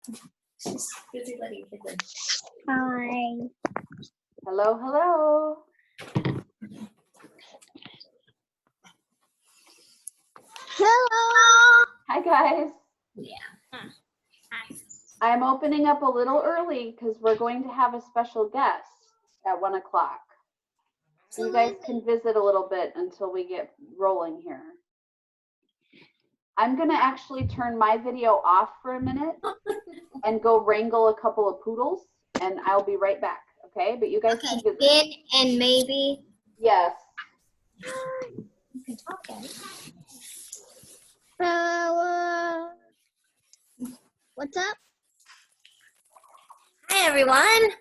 She's busy letting kids in. Hi. Hello, hello. Hello. Hi, guys. Yeah. Hi. I'm opening up a little early because we're going to have a special guest at 1 o'clock. So you guys can visit a little bit until we get rolling here. I'm going to actually turn my video off for a minute and go wrangle a couple of poodles, and I'll be right back, okay? But you guys can visit. And maybe. Yes. You can talk, Abby. What's up? Hi, everyone.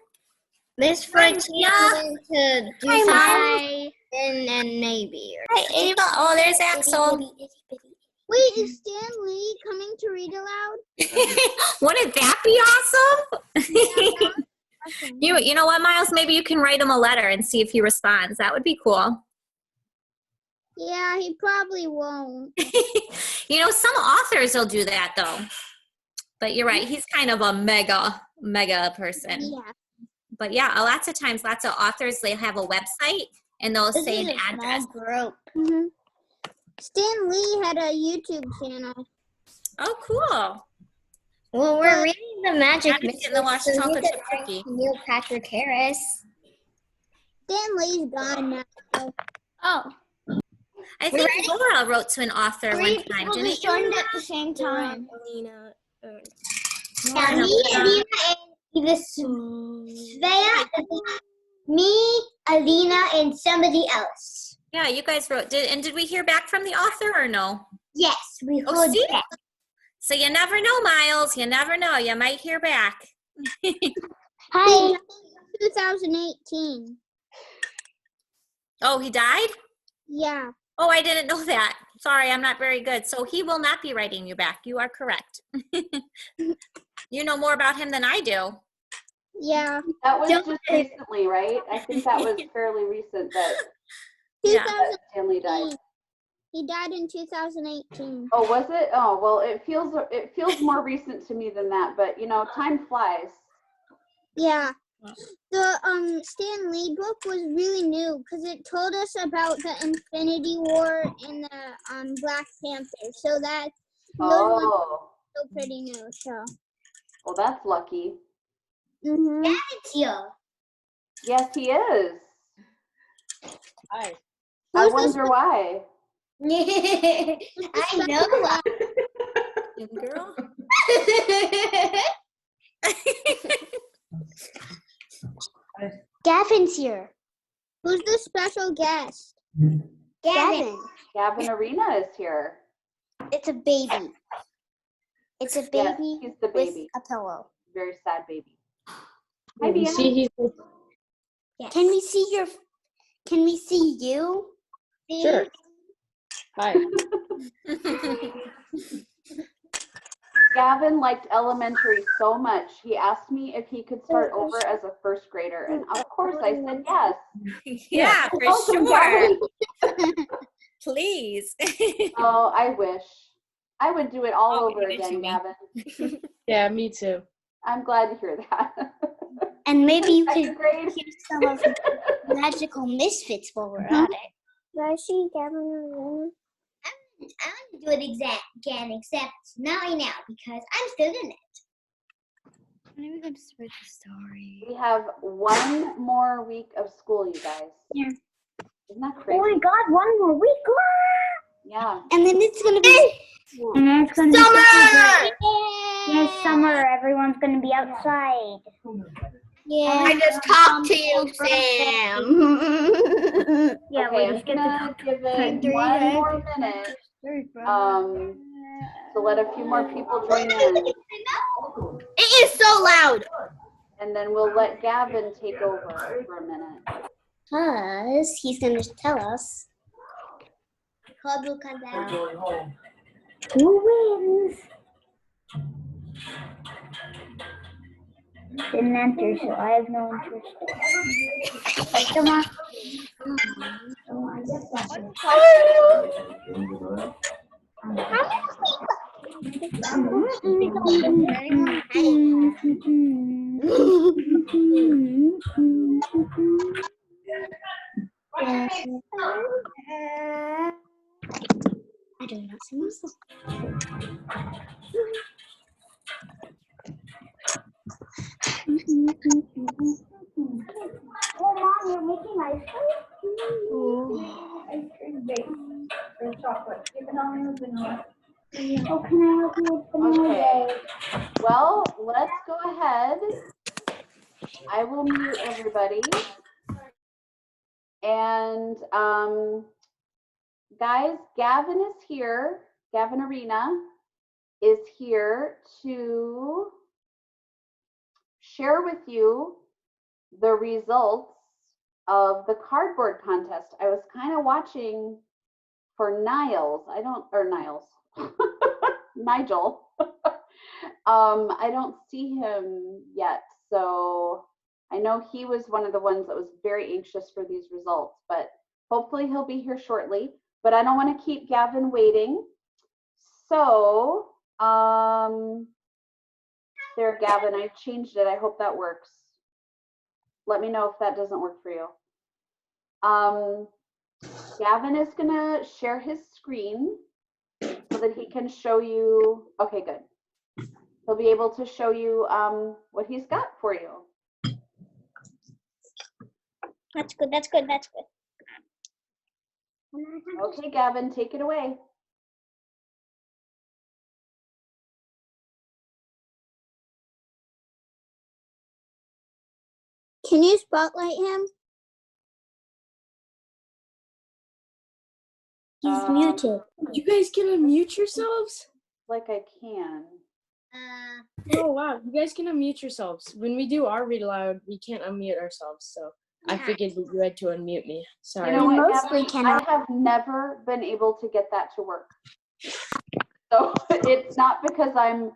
Miss Francia to do Hi, and maybe. Hi, Ava. Oh, there's Axel. Wait, is Stan Lee coming to read aloud? Wouldn't that be awesome? Awesome. You know what, Miles? Maybe you can write him a letter and see if he responds. That would be cool. Yeah, he probably won't. You know, some authors will do that, though. But you're right. He's kind of a mega person. Yeah. But yeah, lots of times, lots of authors, they have a website and they'll This say is an a address. small group. Mm-hmm. Stan Lee had a YouTube channel. Oh, cool. Well, we're reading the Magic I'm just getting the washed chocolate chip cookie. Neil Patrick Harris. Stan Lee's gone now. Oh. I think Laura wrote to an author one time, didn't just you? joined at the same time. Alina. Yeah, me, Alina, and me, Alina, and somebody else. Yeah, you guys wrote. Did we hear back from the author or no? Yes, we Oh, heard see? that. So you never know, Miles. You never know. You might hear back. Hi. 2018. Oh, he died? Yeah. Oh, I didn't know that. Sorry, I'm not very good. So he will not be writing you back. You are correct. You know more about him than I do. Yeah. That was just recently, right? I think that was fairly recent that, Yeah. that Stanley died. He died in 2018. Oh, was it? Oh, well, it feels more recent to me than that, but you know, time flies. Yeah. The Stan Lee book was really new because it told us about the Infinity War and the Black Panther. So that those ones are so pretty new. So. Well, that's lucky. Mhm. Yeah, it's you. Yes, he is. Hi. I wonder why. I know why. Girl. Gavin's here. Who's the special guest? Gavin. Gavin Arena is here. It's a baby. It's a Yes, baby he's the baby. with a pillow. Very sad baby. Hi, Hi, Deanna. Yes. Can we see your? Can we see you? Sure. Hi. Gavin liked elementary so much, he asked me if he could start over as a first grader, and of course I said yes. Yeah, for Welcome, sure. Gavin. Please. Oh, I wish. I would do it all Oh, over give it to again, me. Gavin. Yeah, me too. I'm glad to hear that. And maybe you Second could grade. hear some of the magical misfits while we're at it. Do I see Gavin? I want to do it again, except not right now because I'm still in it. Maybe we can start the story. We have one more week of school, you guys. Yeah. Isn't that crazy? Oh my God! One more week. Yeah. And then it's gonna be. And then it's gonna Summer! be yes, summer. Everyone's gonna be outside. Yeah. I just talked to you, Sam. Yeah, Okay, we're I'm just gonna give it one more minute to let a few more people join in, It is so loud. and then we'll let Gavin take over for a minute. Because he's gonna tell us. Who wins? Didn't enter, so I have no interest. Come on. I do not see myself. Oh, Mom, you're making ice cream? Ice cream bake or chocolate. You can only have vanilla. Oh, can I help you with vanilla? Okay. Well, let's go ahead. I will mute everybody. And guys, Gavin is here. Gavin Arena is here to share with you the results of the cardboard contest. I was kind of watching for Niles. Nigel. I don't see him yet, so I know he was one of the ones that was very anxious for these results, but hopefully he'll be here shortly. But I don't want to keep Gavin waiting. So, there, Gavin, I changed it. I hope that works. Let me know if that doesn't work for you. Gavin is gonna share his screen so that he can show you, okay, good. He'll be able to show you what he's got for you. That's good, that's good, that's good. Okay, Gavin, take it away. Can you spotlight him? He's muted. You guys can unmute yourselves? Like I can. Oh, wow. You guys can unmute yourselves. When we do our read aloud, we can't unmute ourselves. So I figured that you had to unmute me. Sorry. You know We what, mostly Gavin? cannot. I have never been able to get that to work. So it's not because I'm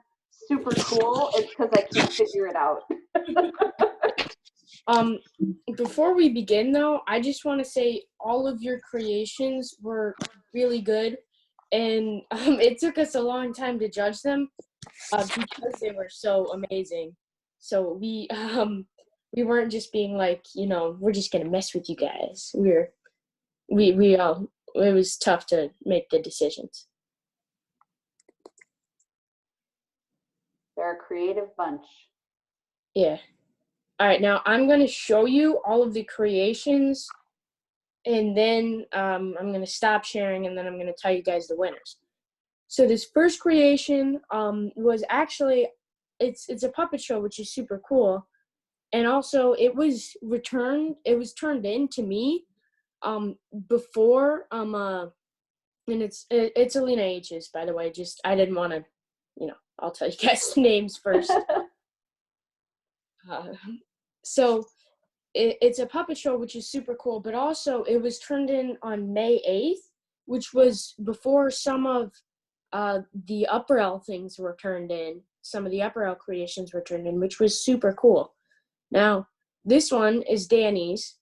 super cool, it's because I can't figure it out. Before we begin, though, I just want to say all of your creations were really good. And it took us a long time to judge them because they were so amazing. So we weren't just being like, you know, we're just gonna mess with you guys. We all, it was tough to make the decisions. They're a creative bunch. Yeah. All right, now I'm gonna show you all of the creations, and then I'm gonna stop sharing, and then I'm gonna tell you guys the winners. So this first creation was actually, it's a puppet show, which is super cool. And also it was turned in to me before and it's Alina H's, by the way. Just I didn't want to, you know, I'll tell you guys the names first. So it's a puppet show, which is super cool, but also it was turned in on May 8th, which was before some of the Upper L things were turned in. Some of the Upper L creations were turned in, which was super cool. Now, this one is Danny's.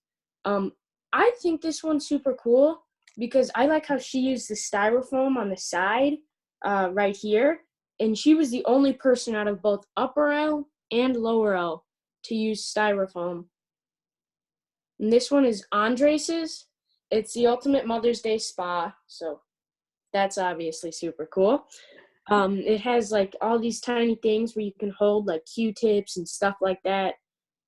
I think this one's super cool because I like how she used the styrofoam on the side right here. And she was the only person out of both Upper L and Lower L to use styrofoam. And this one is Andres's. It's the Ultimate Mother's Day Spa. So that's obviously super cool. It has like all these tiny things where you can hold like Q-tips and stuff like that,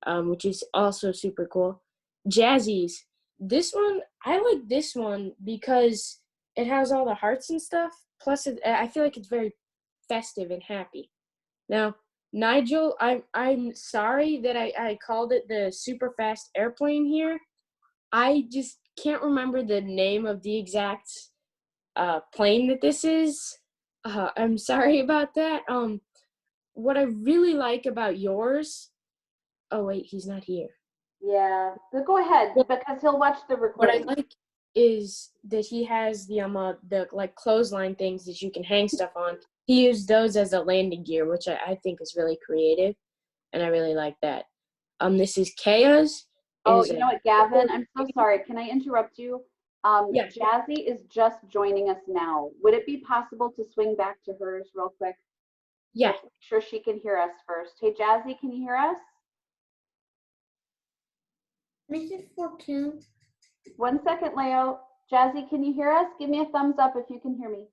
which is also super cool. Jazzy's. This one, I like this one because it has all the hearts and stuff. Plus, I feel like it's very festive and happy. Now, Nigel, I'm sorry that I called it the super fast airplane here. I just can't remember the name of the exact plane that this is. I'm sorry about that. What I really like about yours. Oh wait, he's not here. Yeah, but go ahead because he'll watch the What I recording. like is that he has the like clothesline things that you can hang stuff on. He used those as a landing gear, which I think is really creative, and I really like that. This is Kaya's. Oh, you know what, Gavin? I'm so sorry. Can I interrupt you? Yeah. Jazzy is just joining us now. Would it be possible to swing back to hers real quick? Yeah. Let's make sure she can hear us first. Hey, Jazzy, can you hear us? Mrs. Fortune. 1 second, Leo. Jazzy, can you hear us? Give me a thumbs up if you can hear me.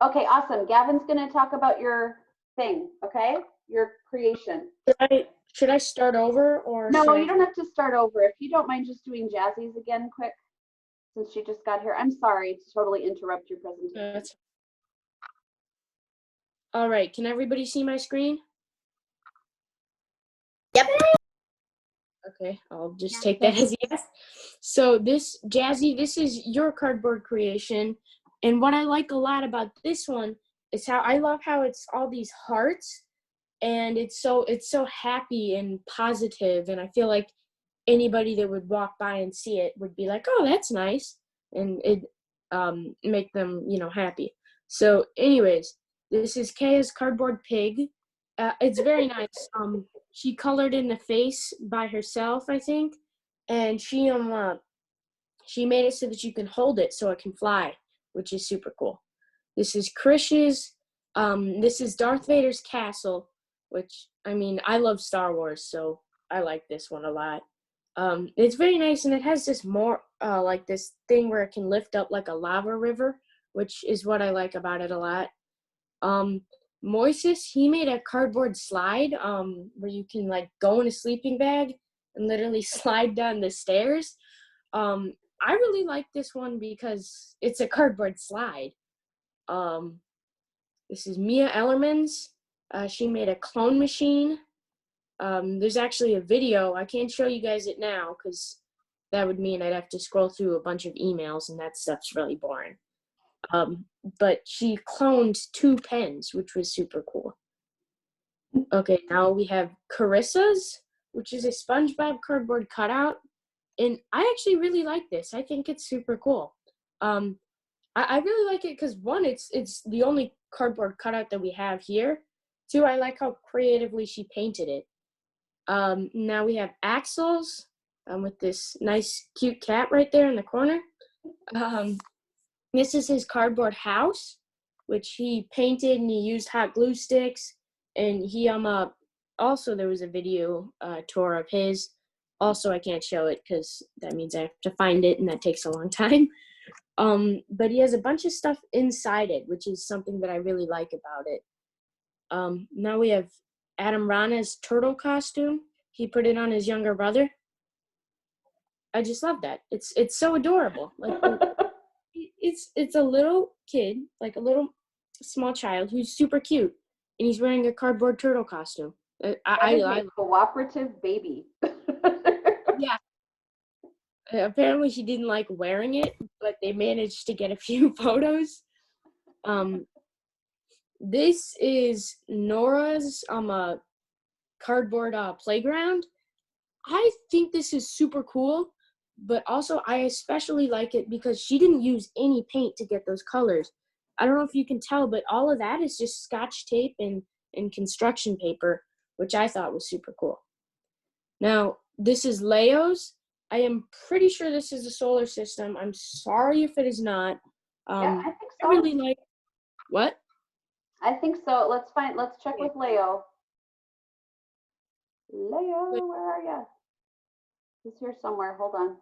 Okay, awesome. Gavin's going to talk about your thing, okay? Your creation. Should I start over or No, should you don't have to start over. If you don't mind just doing Jazzy's again quick, since she just got here. I'm sorry to totally interrupt your presentation. All right, can everybody see my screen? Yep. Okay, I'll just Yeah. take that as a yes. So this, Jazzy, this is your cardboard creation. And what I like a lot about this one is how I love how it's all these hearts and it's so happy and positive, and I feel like anybody that would walk by and see it would be like, oh, that's nice, and it make them, you know, happy. So anyways, this is Kaya's cardboard pig. It's very nice. She colored in the face by herself, I think, and she made it so that you can hold it so it can fly, which is super cool. This is Krish's. This is Darth Vader's castle, which, I mean, I love Star Wars, so I like this one a lot. It's very nice, and it has this more like this thing where it can lift up like a lava river, which is what I like about it a lot. Moises, he made a cardboard slide where you can like go in a sleeping bag and literally slide down the stairs. I really like this one because it's a cardboard slide. This is Mia Ellerman's. She made a clone machine. There's actually a video. I can't show you guys it now because that would mean I'd have to scroll through a bunch of emails, and that stuff's really boring. But she cloned 2 pens, which was super cool. Okay, now we have Carissa's, which is a SpongeBob cardboard cutout. And I actually really like this. I think it's super cool. I really like it because 1, it's the only cardboard cutout that we have here. 2, I like how creatively she painted it. Now we have Axel's with this nice cute cat right there in the corner. This is his cardboard house, which he painted and he used hot glue sticks. And he also there was a video tour of his. Also, I can't show it because that means I have to find it, and that takes a long time. But he has a bunch of stuff inside it, which is something that I really like about it. Now we have Adam Rana's turtle costume. He put it on his younger brother. I just love that. It's so adorable. Like it's a little kid, like a little small child who's super cute, and he's wearing a cardboard turtle costume. I cooperative baby. yeah. Apparently she didn't like wearing it, but they managed to get a few photos. This is Nora's a cardboard playground. I think this is super cool, but also I especially like it because she didn't use any paint to get those colors. I don't know if you can tell, but all of that is just Scotch tape and construction paper, which I thought was super cool. Now, this is Leo's. I am pretty sure this is the solar system. I'm sorry if it is not. Yeah, I think so. I really like, what? I think so. Let's check with Leo. Leo, where are you? He's here somewhere. Hold on.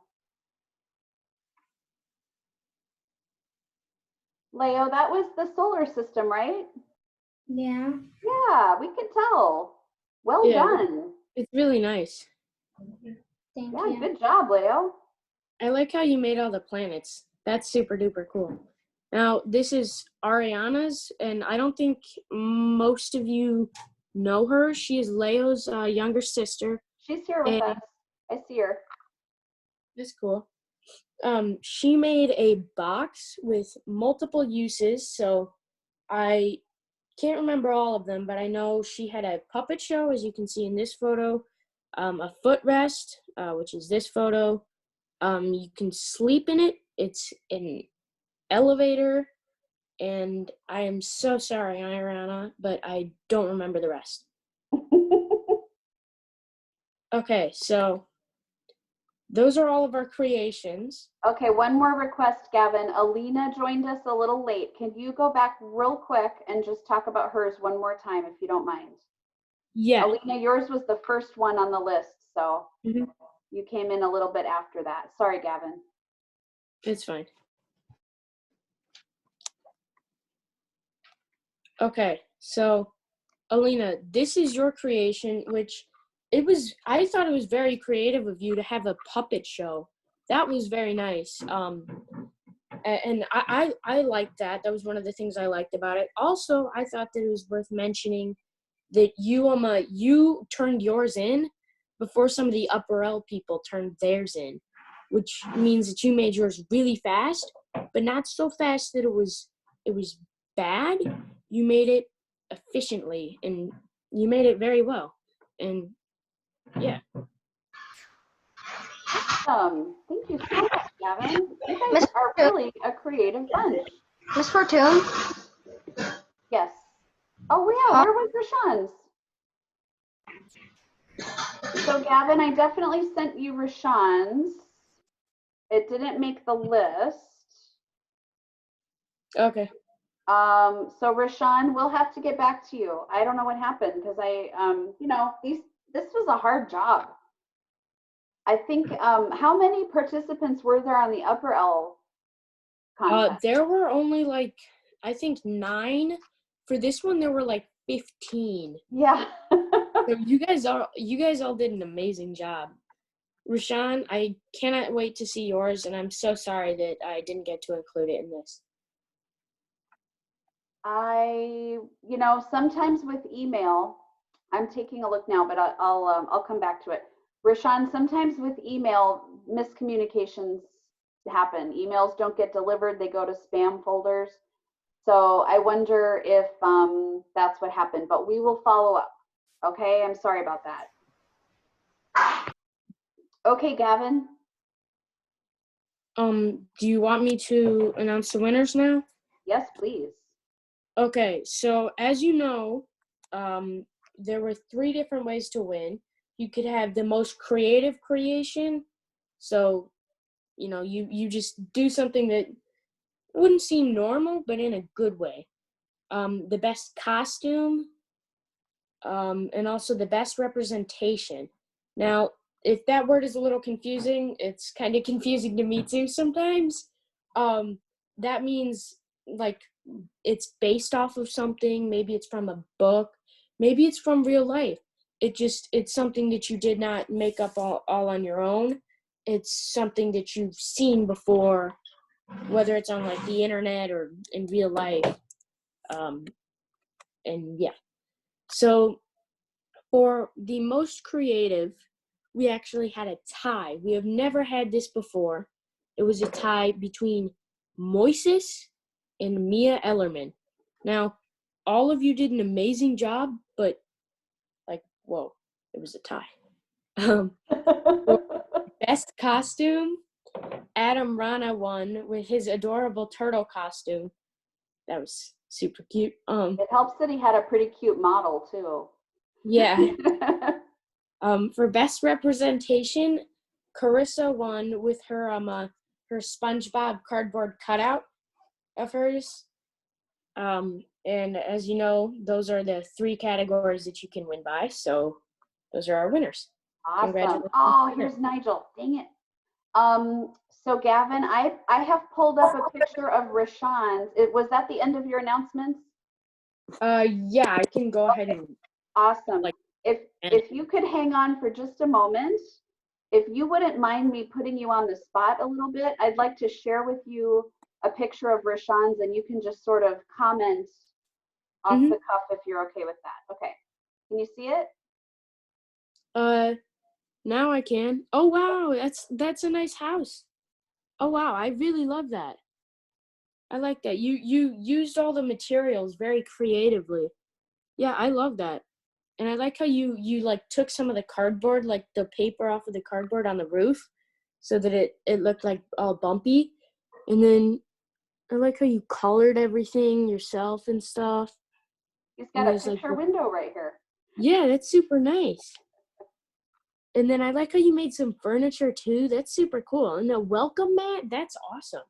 Leo, that was the solar system, right? Yeah. Yeah, we can tell. Well Yeah. done. It's really nice. Thank Yeah, you. good job, Leo. I like how you made all the planets. That's super duper cool. Now, this is Ariana's, and I don't think most of you know her. She is Leo's younger sister. She's here with us. I see her. That's cool. She made a box with multiple uses, so I can't remember all of them, but I know she had a puppet show, as you can see in this photo, a footrest, which is this photo. You can sleep in it. It's an elevator, and I am so sorry, Ariana, but I don't remember the rest. Okay, so those are all of our creations. Okay, one more request, Gavin. Alina joined us a little late. Can you go back real quick and just talk about hers one more time, if you don't mind? Yeah. Alina, yours was the first one on the list, so Mhm. you came in a little bit after that. Sorry, Gavin. It's fine. Okay, so Alina, this is your creation, which I thought it was very creative of you to have a puppet show. That was very nice. And I liked that. That was one of the things I liked about it. Also, I thought that it was worth mentioning that you turned yours in before some of the upper L people turned theirs in, which means that you made yours really fast, but not so fast that it was bad. You made it efficiently, and you made it very well. And yeah. Thank you so much, Gavin. You guys Miss are really a creative bunch. Miss Fortune, Yes. Oh yeah, where was Rashawn's? So Gavin, I definitely sent you Rashawn's. It didn't make the list. Okay. So Rashawn, we'll have to get back to you. I don't know what happened because this was a hard job. I think, how many participants were there on the upper L contest? There were only like, I think 9. For this one, there were like 15. Yeah. So you guys all did an amazing job. Rashawn, I cannot wait to see yours, and I'm so sorry that I didn't get to include it in this. Sometimes with email, I'm taking a look now, but I'll come back to it. Rashawn, sometimes with email, miscommunications happen. Emails don't get delivered, they go to spam folders. So I wonder if that's what happened, but we will follow up. Okay, I'm sorry about that. Okay, Gavin. Do you want me to announce the winners now? Yes, please. Okay, so as you know, there were 3 different ways to win. You could have the most creative creation. So, you just do something that wouldn't seem normal, but in a good way. The best costume, and also the best representation. Now, if that word is a little confusing, it's kind of confusing to me too sometimes. That means like it's based off of something, maybe it's from a book, maybe it's from real life. It's something that you did not make up all on your own. It's something that you've seen before, whether it's on like the internet or in real life. And yeah. So for the most creative, we actually had a tie. We have never had this before. It was a tie between Moises and Mia Ellerman. Now, all of you did an amazing job, but whoa, it was a tie. For best costume, Adam Rana won with his adorable turtle costume. That was super cute. It helps that he had a pretty cute model too. Yeah. For best representation, Carissa won with her her SpongeBob cardboard cutout of hers. And as you know, those are the 3 categories that you can win by. So those are our winners. Awesome. Congratulations. Oh, here's Nigel. Dang it. So Gavin, I have pulled up a picture of Rashawn's. Was that the end of your announcements? Yeah, I can go ahead and. Awesome. If you could hang on for just a moment, if you wouldn't mind me putting you on the spot a little bit, I'd like to share with you a picture of Rashawn's, and you can just sort of comment off the cuff if you're okay with that. Okay. Can you see it? Now I can. Oh wow, that's a nice house. Oh wow, I really love that. I like that. You used all the materials very creatively. Yeah, I love that. And I like how you like took some of the cardboard, like the paper off of the cardboard on the roof, so that it looked like all bumpy. And then I like how you colored everything yourself and stuff. He's got a picture window right here. Yeah, that's super nice. And then I like how you made some furniture too. That's super cool. And the welcome mat, that's awesome.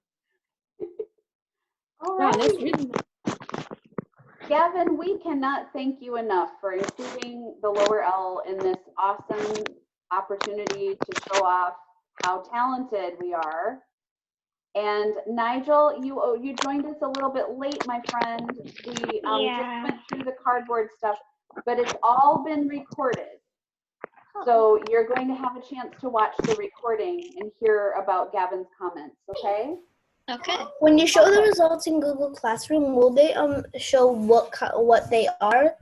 All Wow, right. that's really nice. Gavin, we cannot thank you enough for including the lower L in this awesome opportunity to show off how talented we are. And Nigel, you joined us a little bit late, my friend. We just went through the cardboard stuff, but it's all been recorded. So you're going to have a chance to watch the recording and hear about Gavin's comments, okay? Okay. When you show the results in Google Classroom, will they show what they are?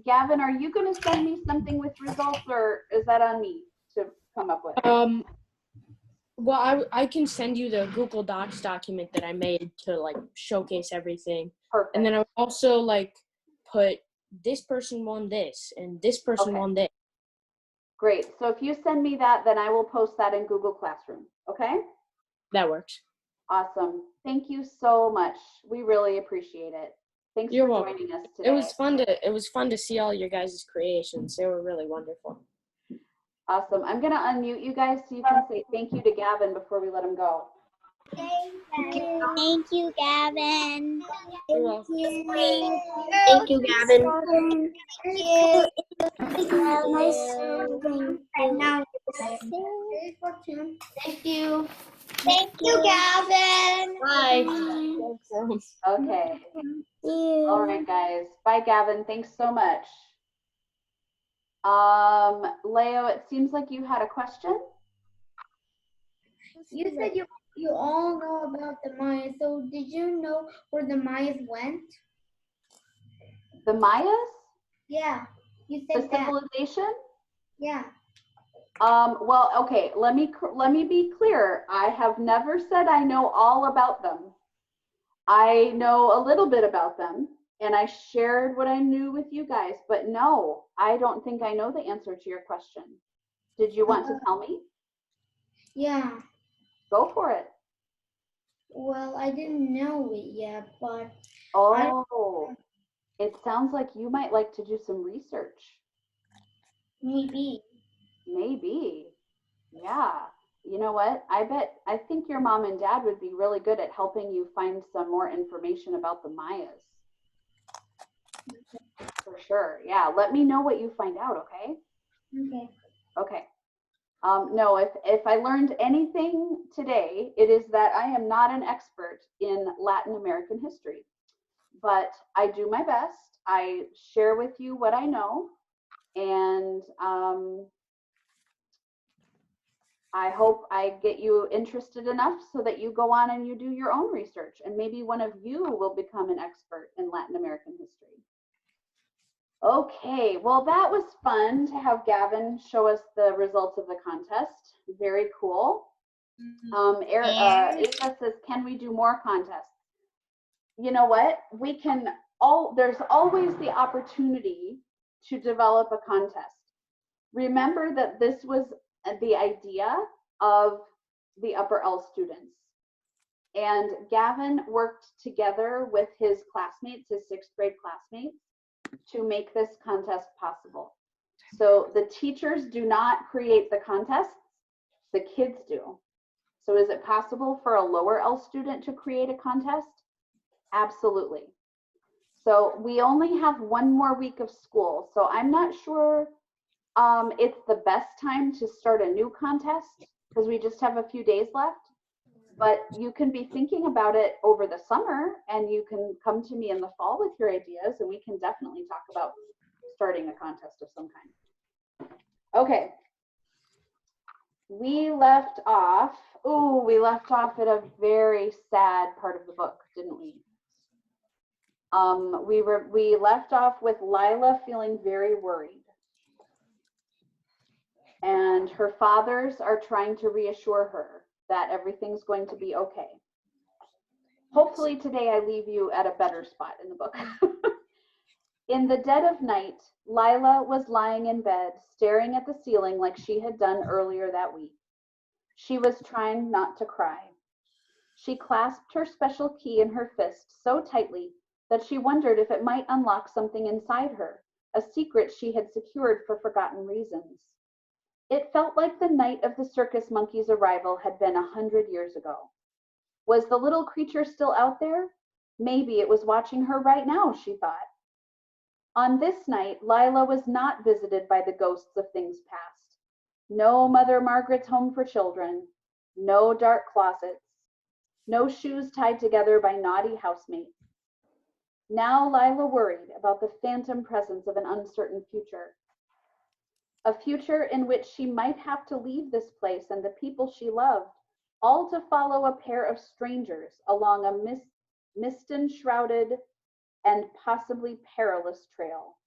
Gavin, are you going to send me something with results, or is that on me to come up with? Well, I can send you the Google Docs document that I made to like showcase everything. Perfect. And then I would also like put this person won this and this person won this. Great. So if you send me that, then I will post that in Google Classroom. Okay? That works. Awesome. Thank you so much. We really appreciate it. Thanks You're for welcome. joining us today. It was fun to see all your guys' creations. They were really wonderful. Awesome. I'm going to unmute you guys so you can say thank you to Gavin before we let him go. Thank you, Gavin. You're welcome. Thank you, Gavin. Thank you. Thank you, Gavin. Bye. Okay. All right, guys. Bye, Gavin. Thanks so much. Leo, it seems like you had a question. You said you all know about the Mayas, so did you know where the Mayas went? The Mayas? Yeah, you The said that. civilization? Yeah. Well, okay, let me be clear. I have never said I know all about them. I know a little bit about them, and I shared what I knew with you guys, but no, I don't think I know the answer to your question. Did you want to tell me? Yeah. Go for it. Well, I didn't know it yet, but Oh, it sounds like you might like to do some research. maybe. Maybe. Yeah. You know what? I think your mom and dad would be really good at helping you find some more information about the Mayas. For sure. Yeah. Let me know what you find out, okay? Okay. Okay. No, if I learned anything today, it is that I am not an expert in Latin American history, but I do my best. I share with you what I know, and I hope I get you interested enough so that you go on and you do your own research, and maybe one of you will become an expert in Latin American history. Okay, well, that was fun to have Gavin show us the results of the contest. Very cool. Ava says, can we do more contests? You know what? We can there's always the opportunity to develop a contest. Remember that this was the idea of the upper L students. And Gavin worked together with his classmates, his 6th grade classmates, to make this contest possible. So the teachers do not create the contests, the kids do. So is it possible for a lower L student to create a contest? Absolutely. So we only have one more week of school. So I'm not sure it's the best time to start a new contest because we just have a few days left. But you can be thinking about it over the summer, and you can come to me in the fall with your ideas, and we can definitely talk about starting a contest of some kind. Okay. We left off at a very sad part of the book, didn't we? We left off with Lila feeling very worried. And her fathers are trying to reassure her that everything's going to be okay. Hopefully today I leave you at a better spot in the book. In the dead of night, Lila was lying in bed, staring at the ceiling like she had done earlier that week. She was trying not to cry. She clasped her special key in her fist so tightly that she wondered if it might unlock something inside her, a secret she had secured for forgotten reasons. It felt like the night of the circus monkey's arrival had been 100 years ago. Was the little creature still out there? Maybe it was watching her right now, she thought. On this night, Lila was not visited by the ghosts of things past. No Mother Margaret's home for children, no dark closets, no shoes tied together by naughty housemates. Now Lila worried about the phantom presence of an uncertain future. A future in which she might have to leave this place and the people she loved, all to follow a pair of strangers along a mist-enshrouded and possibly perilous trail.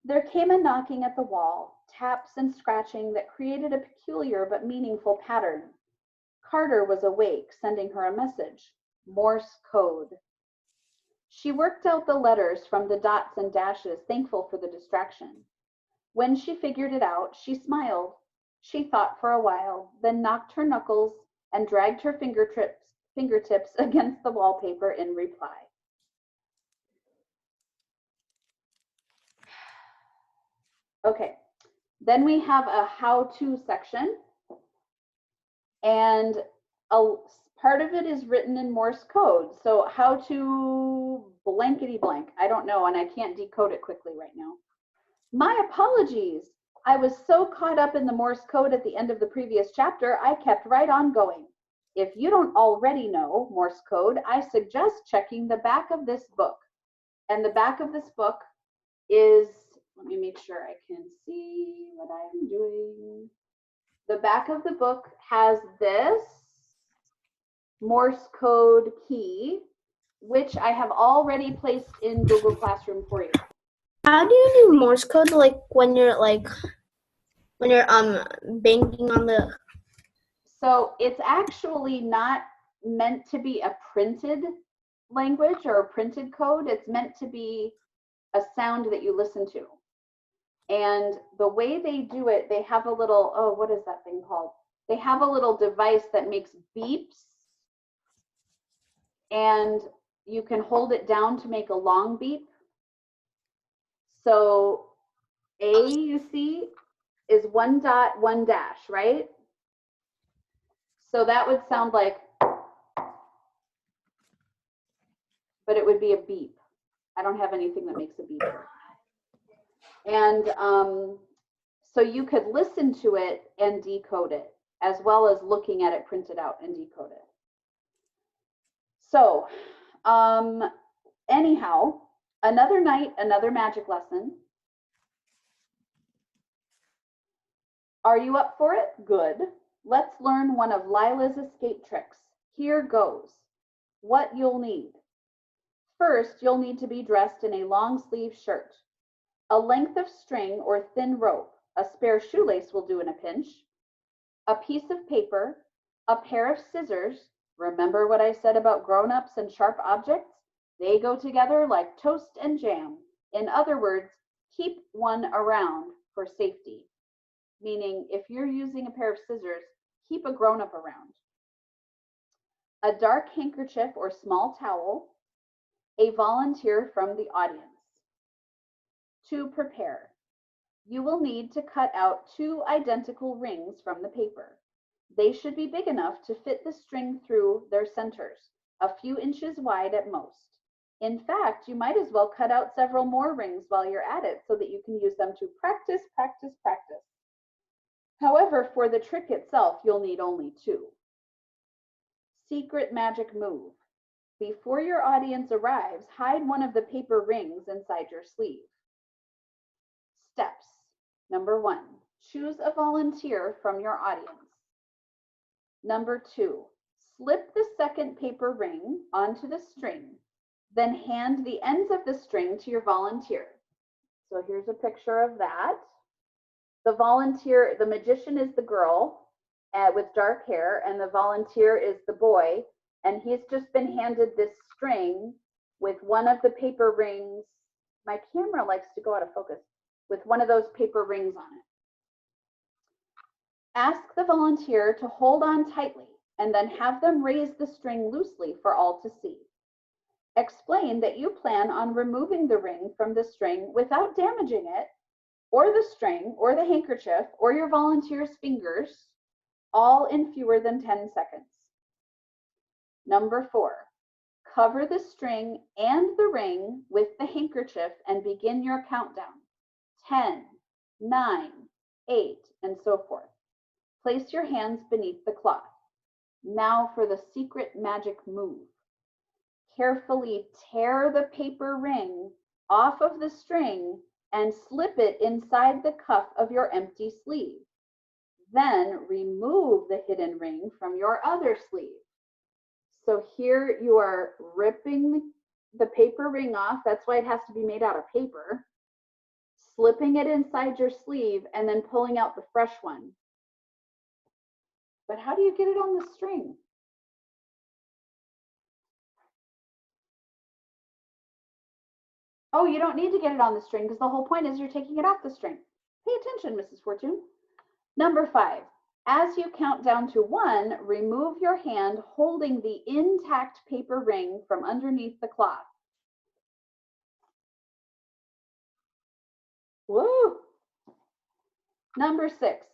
There came a knocking at the wall, taps and scratching that created a peculiar but meaningful pattern. Carter was awake, sending her a message, Morse code. She worked out the letters from the dots and dashes, thankful for the distraction. When she figured it out, she smiled. She thought for a while, then knocked her knuckles and dragged her fingertips against the wallpaper in reply. Okay, then we have a how-to section, and a part of it is written in Morse code. So how to blankety blank, I don't know, and I can't decode it quickly right now. My apologies. I was so caught up in the Morse code at the end of the previous chapter, I kept right on going. If you don't already know Morse code, I suggest checking the back of this book. And the back of this book is, let me make sure I can see what I'm doing. The back of the book has this Morse code key, which I have already placed in Google Classroom for you. How do you do Morse code when you're banging on the? So it's actually not meant to be a printed language or a printed code. It's meant to be a sound that you listen to. And the way they do it, they have a little, oh, what is that thing called? They have a little device that makes beeps, and you can hold it down to make a long beep. So A, you see, is 1 dot 1 dash, right? So that would sound like, but it would be a beep. I don't have anything that makes a beep. And so you could listen to it and decode it, as well as looking at it printed out and decode it. So anyhow, another night, another magic lesson. Are you up for it? Good. Let's learn one of Lila's escape tricks. Here goes. What you'll need. First, you'll need to be dressed in a long sleeve shirt. A length of string or thin rope, a spare shoelace will do in a pinch, a piece of paper, a pair of scissors. Remember what I said about grown-ups and sharp objects? They go together like toast and jam. In other words, keep one around for safety. Meaning, if you're using a pair of scissors, keep a grown-up around. A dark handkerchief or small towel, a volunteer from the audience. To prepare, you will need to cut out 2 identical rings from the paper. They should be big enough to fit the string through their centers, a few inches wide at most. In fact, you might as well cut out several more rings while you're at it so that you can use them to practice, practice, practice. However, for the trick itself, you'll need only 2. Secret magic move. Before your audience arrives, hide one of the paper rings inside your sleeve. Steps. Number 1, choose a volunteer from your audience. Number 2, slip the second paper ring onto the string, then hand the ends of the string to your volunteer. So here's a picture of that. The volunteer, the magician is the girl with dark hair, and the volunteer is the boy, and he's just been handed this string with one of the paper rings. My camera likes to go out of focus. With one of those paper rings on it. Ask the volunteer to hold on tightly and then have them raise the string loosely for all to see. Explain that you plan on removing the ring from the string without damaging it, or the string, or the handkerchief, or your volunteer's fingers, all in fewer than 10 seconds. Number 4, cover the string and the ring with the handkerchief and begin your countdown. 10, 9, 8, and so forth. Place your hands beneath the cloth. Now for the secret magic move. Carefully tear the paper ring off of the string and slip it inside the cuff of your empty sleeve. Then remove the hidden ring from your other sleeve. So here you are ripping the paper ring off. That's why it has to be made out of paper. Slipping it inside your sleeve and then pulling out the fresh one. But how do you get it on the string? Oh, you don't need to get it on the string because the whole point is you're taking it off the string. Pay attention, Mrs. Fortune. Number 5, as you count down to 1, remove your hand holding the intact paper ring from underneath the cloth. Woo! Number 6,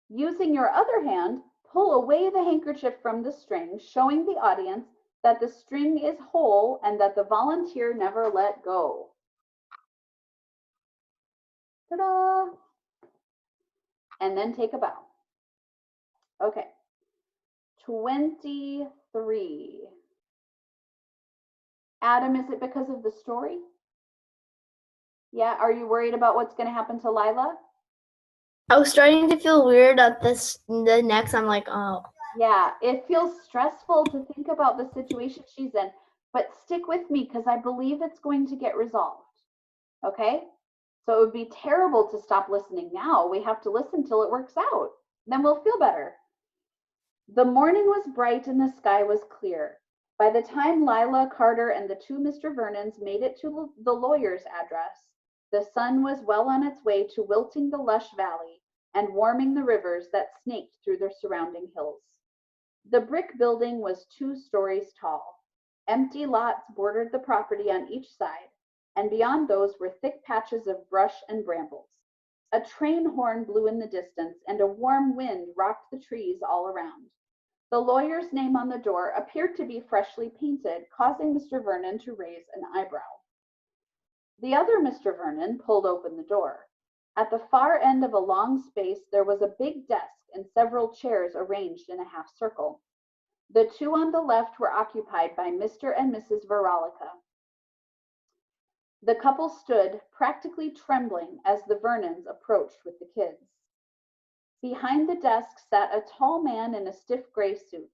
using your other hand, pull away the handkerchief from the string, showing the audience that the string is whole and that the volunteer never let go. Ta-da! And then take a bow. Okay. 23. Adam, is it because of the story? Yeah, are you worried about what's going to happen to Lila? I was starting to feel weird at the next. I'm like, oh. Yeah, it feels stressful to think about the situation she's in, but stick with me because I believe it's going to get resolved. Okay? So it would be terrible to stop listening now. We have to listen till it works out. Then we'll feel better. The morning was bright and the sky was clear. By the time Lila, Carter, and the 2 Mr. Vernons made it to the lawyer's address, the sun was well on its way to wilting the lush valley and warming the rivers that snaked through the surrounding hills. The brick building was 2 stories tall. Empty lots bordered the property on each side, and beyond those were thick patches of brush and brambles. A train horn blew in the distance, and a warm wind rocked the trees all around. The lawyer's name on the door appeared to be freshly painted, causing Mr. Vernon to raise an eyebrow. The other Mr. Vernon pulled open the door. At the far end of a long space, there was a big desk and several chairs arranged in a half circle. The 2 on the left were occupied by Mr. and Mrs. Verolica. The couple stood, practically trembling, as the Vernons approached with the kids. Behind the desk sat a tall man in a stiff gray suit.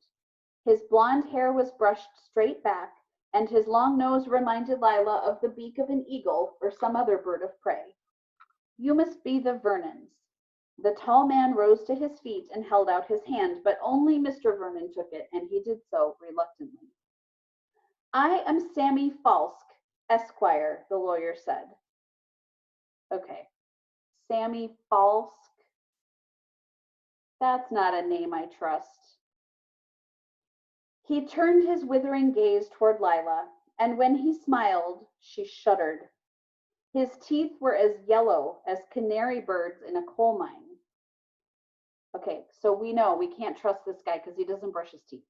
His blonde hair was brushed straight back, and his long nose reminded Lila of the beak of an eagle or some other bird of prey. You must be the Vernons. The tall man rose to his feet and held out his hand, but only Mr. Vernon took it, and he did so reluctantly. I am Sammy Falsk, Esquire, the lawyer said. Okay, Sammy Falsk. That's not a name I trust. He turned his withering gaze toward Lila, and when he smiled, she shuddered. His teeth were as yellow as canary birds in a coal mine. Okay, so we know we can't trust this guy because he doesn't brush his teeth.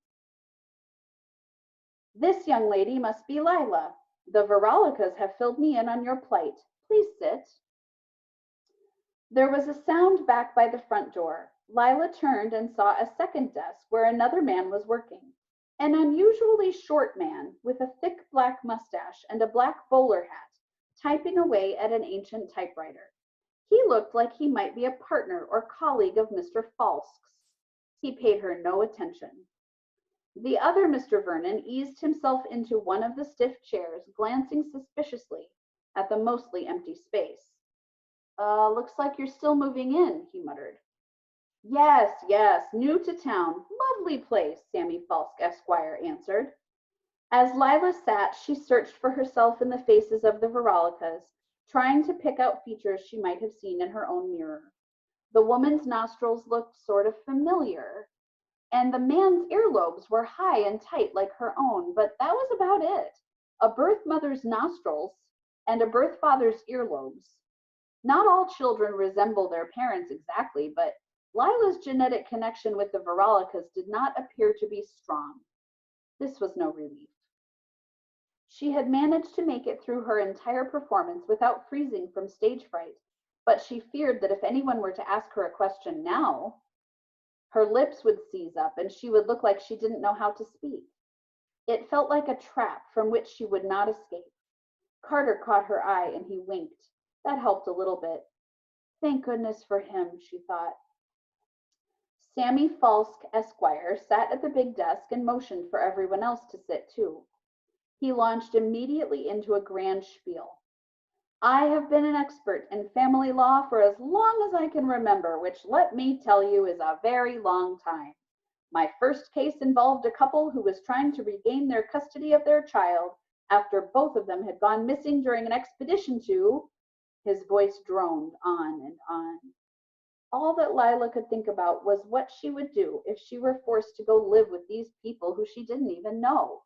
This young lady must be Lila. The Verolicas have filled me in on your plight. Please sit. There was a sound back by the front door. Lila turned and saw a second desk where another man was working. An unusually short man with a thick black mustache and a black bowler hat, typing away at an ancient typewriter. He looked like he might be a partner or colleague of Mr. Falsk's. He paid her no attention. The other Mr. Vernon eased himself into one of the stiff chairs, glancing suspiciously at the mostly empty space. Looks like you're still moving in, he muttered. Yes, new to town. Lovely place, Sammy Falsk, Esquire answered. As Lila sat, she searched for herself in the faces of the Verolicas, trying to pick out features she might have seen in her own mirror. The woman's nostrils looked sort of familiar, and the man's earlobes were high and tight like her own, but that was about it. a birth mother's nostrils, and a birth father's earlobes. Not all children resemble their parents exactly, but Lila's genetic connection with the Verolicas did not appear to be strong. This was no relief. She had managed to make it through her entire performance without freezing from stage fright, but she feared that if anyone were to ask her a question now, her lips would seize up and she would look like she didn't know how to speak. It felt like a trap from which she would not escape. Carter caught her eye and he winked. That helped a little bit. Thank goodness for him, she thought. Sammy Falsk, Esquire, sat at the big desk and motioned for everyone else to sit too. He launched immediately into a grand spiel. I have been an expert in family law for as long as I can remember, which, let me tell you, is a very long time. My first case involved a couple who was trying to regain their custody of their child after both of them had gone missing during an expedition to... His voice droned on and on. All that Lila could think about was what she would do if she were forced to go live with these people who she didn't even know.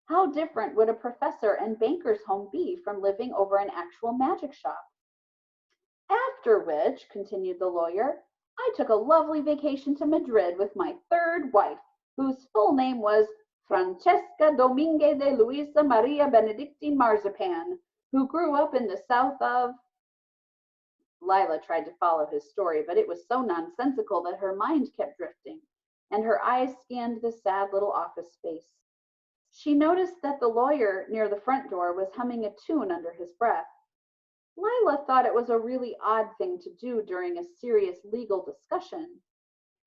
How different would a professor and banker's home be from living over an actual magic shop? After which, continued the lawyer, I took a lovely vacation to Madrid with my third wife, whose full name was Francesca Domingue de Luisa Maria Benedictine Marzipan, who grew up in the south of... Lila tried to follow his story, but it was so nonsensical that her mind kept drifting, and her eyes scanned the sad little office space. She noticed that the lawyer near the front door was humming a tune under his breath. Lila thought it was a really odd thing to do during a serious legal discussion.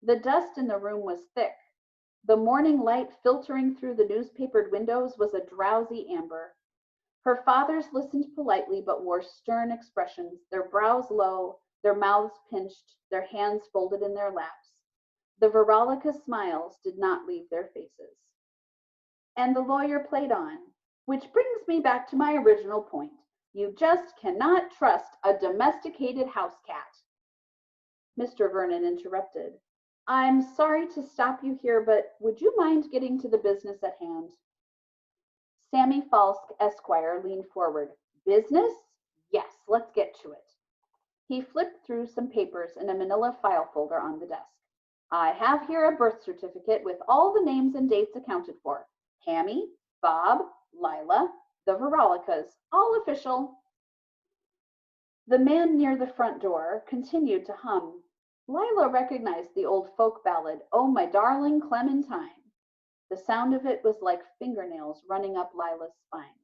The dust in the room was thick. The morning light filtering through the newspapered windows was a drowsy amber. Her fathers listened politely but wore stern expressions, their brows low, their mouths pinched, their hands folded in their laps. The Verolica smiles did not leave their faces. And the lawyer played on, which brings me back to my original point. You just cannot trust a domesticated house cat. Mr. Vernon interrupted. I'm sorry to stop you here, but would you mind getting to the business at hand? Sammy Falsk, Esquire, leaned forward. Business? Yes, let's get to it. He flipped through some papers in a manila file folder on the desk. I have here a birth certificate with all the names and dates accounted for. Hammy, Bob, Lila, the Verolicas, all official. The man near the front door continued to hum. Lila recognized the old folk ballad, Oh, My Darling Clementine. The sound of it was like fingernails running up Lila's spine.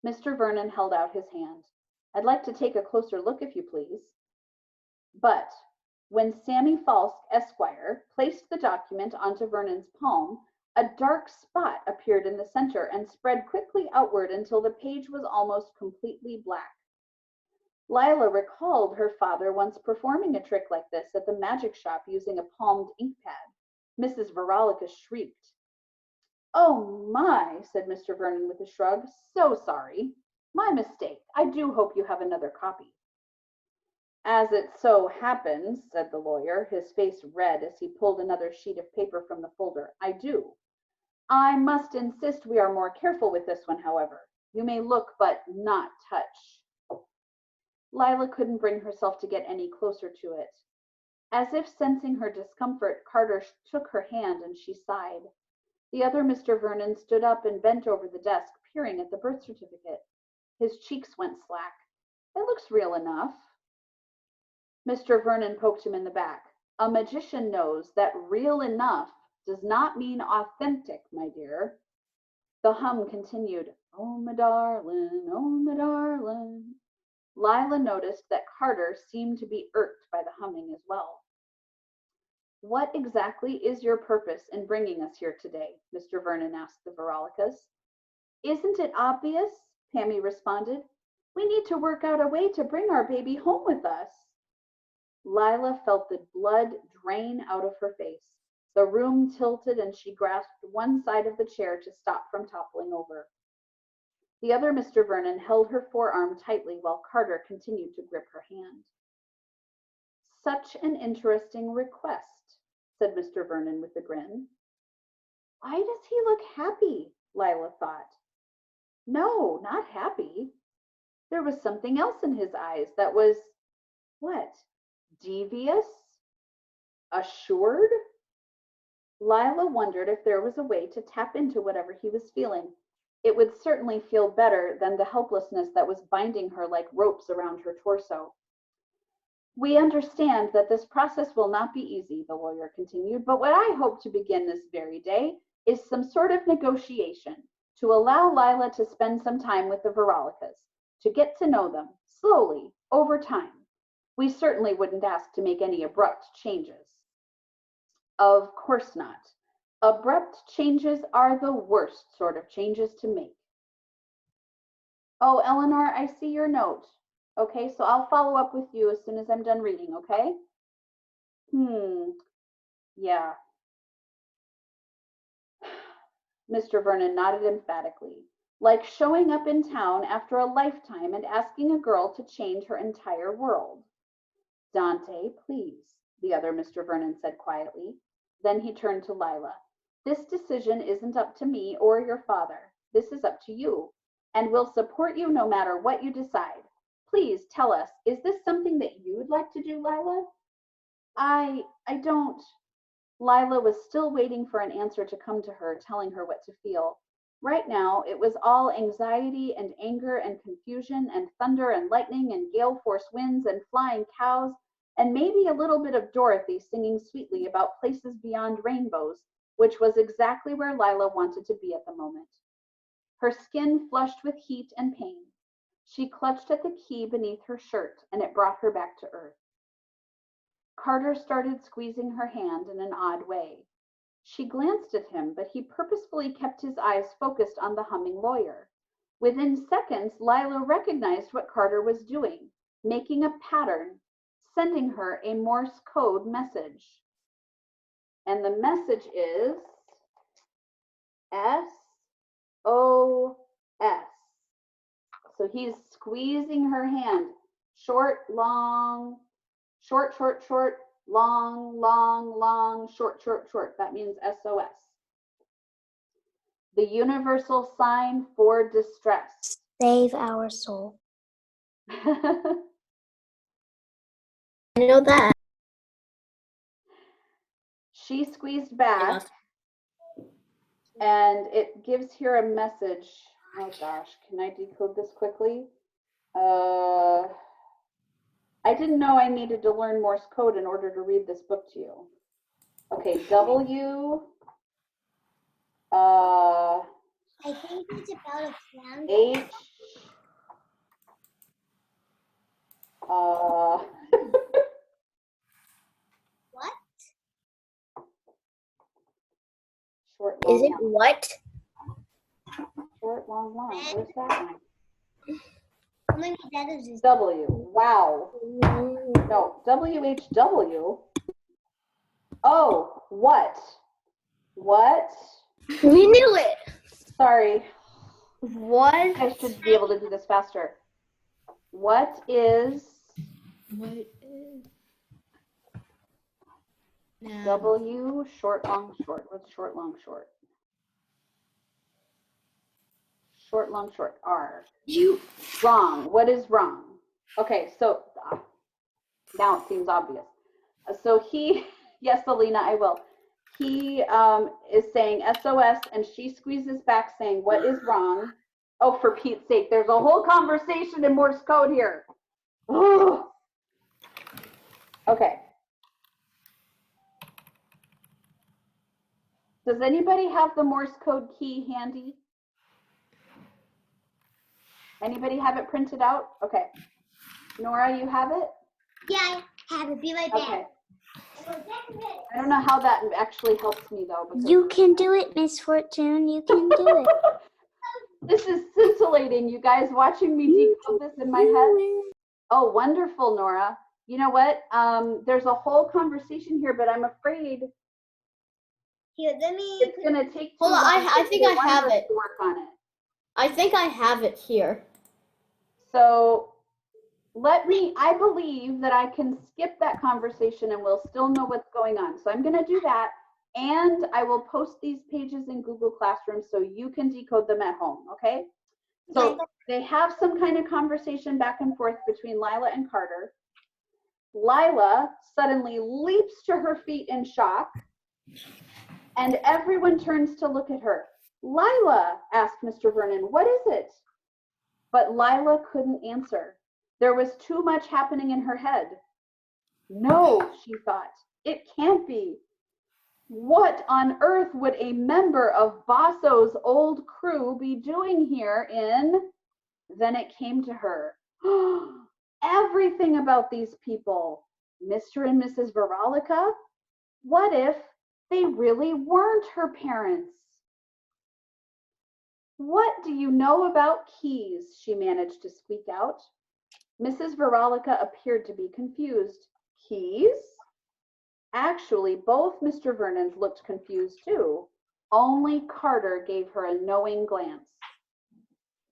Mr. Vernon held out his hand. I'd like to take a closer look, if you please. But when Sammy Falsk, Esquire, placed the document onto Vernon's palm, a dark spot appeared in the center and spread quickly outward until the page was almost completely black. Lila recalled her father once performing a trick like this at the magic shop using a palmed ink pad. Mrs. Verolica shrieked. Oh my, said Mr. Vernon with a shrug. So sorry. My mistake. I do hope you have another copy. As it so happens, said the lawyer, his face red as he pulled another sheet of paper from the folder, I do. I must insist we are more careful with this one, however. You may look, but not touch. Lila couldn't bring herself to get any closer to it. As if sensing her discomfort, Carter took her hand and she sighed. The other Mr. Vernon stood up and bent over the desk, peering at the birth certificate. His cheeks went slack. It looks real enough. Mr. Vernon poked him in the back. A magician knows that real enough does not mean authentic, my dear. The hum continued. Oh, my darling, oh, my darling. Lila noticed that Carter seemed to be irked by the humming as well. What exactly is your purpose in bringing us here today? Mr. Vernon asked the Verolicas. Isn't it obvious? Pammy responded. We need to work out a way to bring our baby home with us. Lila felt the blood drain out of her face. The room tilted and she grasped one side of the chair to stop from toppling over. The other Mr. Vernon held her forearm tightly while Carter continued to grip her hand. Such an interesting request, said Mr. Vernon with a grin. Why does he look happy? Lila thought. No, not happy. There was something else in his eyes that was, what? Devious? Assured? Lila wondered if there was a way to tap into whatever he was feeling. It would certainly feel better than the helplessness that was binding her like ropes around her torso. We understand that this process will not be easy, the lawyer continued, but what I hope to begin this very day is some sort of negotiation to allow Lila to spend some time with the Veronicas, to get to know them slowly over time. We certainly wouldn't ask to make any abrupt changes. Of course not. Abrupt changes are the worst sort of changes to make. Oh, Eleanor, I see your note. Okay, so I'll follow up with you as soon as I'm done reading, okay? Yeah. Mr. Vernon nodded emphatically, like showing up in town after a lifetime and asking a girl to change her entire world. Dante, please, the other Mr. Vernon said quietly. Then he turned to Lila. This decision isn't up to me or your father. This is up to you, and we'll support you no matter what you decide. Please tell us, is this something that you would like to do, Lila? I don't. Lila was still waiting for an answer to come to her, telling her what to feel. Right now, it was all anxiety and anger and confusion and thunder and lightning and gale force winds and flying cows and maybe a little bit of Dorothy singing sweetly about places beyond rainbows, which was exactly where Lila wanted to be at the moment. Her skin flushed with heat and pain. She clutched at the key beneath her shirt, and it brought her back to earth. Carter started squeezing her hand in an odd way. She glanced at him, but he purposefully kept his eyes focused on the humming lawyer. Within seconds, Lila recognized what Carter was doing, making a pattern, sending her a Morse code message. And the message is SOS. So he's squeezing her hand. Short, long, short, short, short, long, long, long, short, short, short. That means SOS. The universal sign for distress. Save our soul. I know that. She squeezed back, and it gives here a message. Oh gosh, can I decode this quickly? I didn't know I needed to learn Morse code in order to read this book to you. Okay, W. I think it's about a plan. H. What? Short, long, Is it long. what? Short, long, long. Where's that one? How many letters is W. Wow. No, WHW. Oh, what? What? We knew it. Sorry, What? I should be able to do this faster. What is W short, long, short? What's short, long, short? Short, long, short. R. Wrong. What is wrong? Okay, so now it seems obvious. So he, yes, Alina, I will. He is saying SOS, and she squeezes back saying, what is wrong? Oh, for Pete's sake, there's a whole conversation in Morse code here. Ugh. Okay. Does anybody have the Morse code key handy? Anybody have it printed out? Okay. Nora, you have it? Yeah, I have it. Be right back. Okay. I don't know how that actually helps me though. Because You can do it, Miss Fortune. You can do it. this is scintillating, you guys, watching me decode this in my head. Oh, wonderful, Nora. You know what? There's a whole conversation here, but I'm afraid Here, let me. it's going to take too Hold on, long I for think either I one of have us it. to work on it. I think I have it here. So I believe that I can skip that conversation and we'll still know what's going on. So I'm going to do that. And I will post these pages in Google Classroom so you can decode them at home, okay? So they have some kind of conversation back and forth between Lila and Carter. Lila suddenly leaps to her feet in shock, and everyone turns to look at her. Lila, asked Mr. Vernon, what is it? But Lila couldn't answer. There was too much happening in her head. No, she thought, it can't be. What on earth would a member of Basso's old crew be doing here in? Then it came to her. Everything about these people, Mr. and Mrs. Veronica, what if they really weren't her parents? What do you know about keys? She managed to squeak out. Mrs. Veronica appeared to be confused. Keys? Actually, both Mr. Vernons looked confused too. Only Carter gave her a knowing glance.